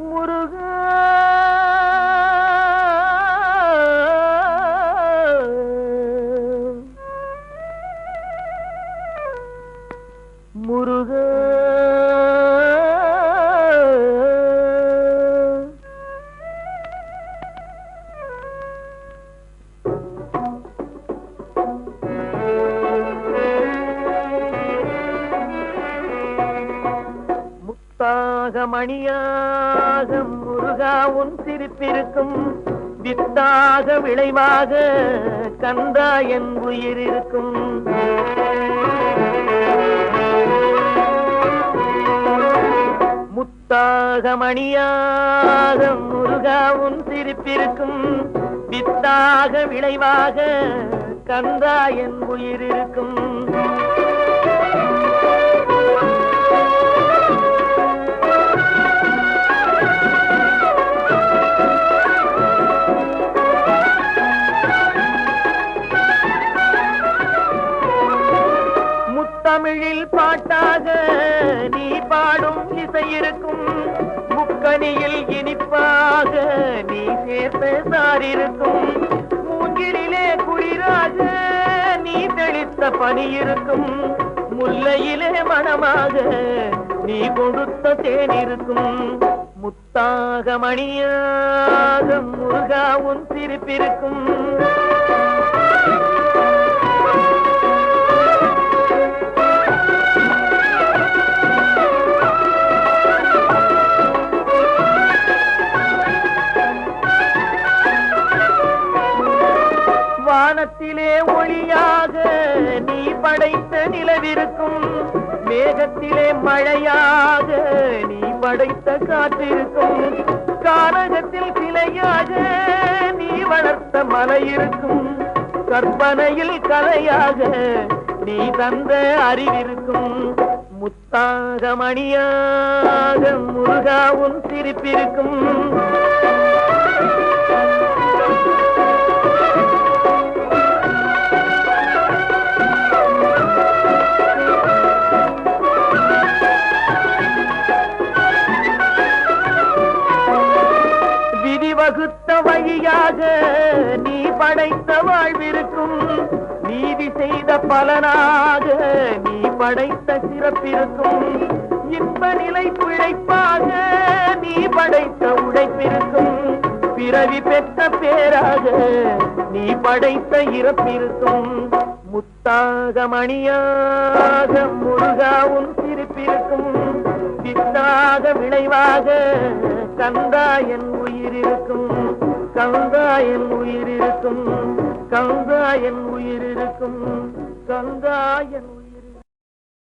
முருகா முருகா மணியாக முருகா உன் சிரிப்பிருக்கும் வித்தாக விளைவாக கந்தா என் உயிர் இருக்கும். முத்தாக மணியாக முருகா உன் சிரிப்பிருக்கும் வித்தாக விளைவாக கந்தா என் உயிர் இருக்கும். தமிழில் பாட்டாக நீ பாடும் இசை இருக்கும். முக்கனியில் இனிப்பாக நீ சேர்த்த சாரிருக்கும். மூங்கிலே குளிராக நீ தெளித்த பனி இருக்கும். முல்லையிலே மணமாக நீ கொடுத்த தேன் இருக்கும். முத்தாக மணியாக முருகா உன் சிரிப்பிருக்கும். வானத்திலே ஒளியாக நீ படைத்த நிலவிருக்கும். மேகத்திலே மழையாக நீ படைத்த காற்றிருக்கும். கானகத்தில் சிலையாக நீ வளர்த்த மலை இருக்கும். கற்பனையில் கலையாக நீ தந்த அறிவிருக்கும். முத்தாக மணியாக முருகா உன் சிரிப்பிருக்கும். வகுத்த வழியாக நீ படைத்த வாழ்விருக்கும். நீதி செய்த பலனாக நீ படைத்த சிறப்பிருக்கும். இன்ப நிலை பிழைப்பாக நீ படைத்த உழைப்பிருக்கும். பிறவி பெற்ற பேராக நீ படைத்த இறப்பிருக்கும். முத்தாக மணியாக முருகா உன் சிரிப்பிருக்கும். வித்தாக விளைவாக கந்தா என் உயிர் இருக்கும். கந்தா என் உயிர் இருக்கும். கந்தா என் உயிர் இருக்கும். கந்தா என் உயிர்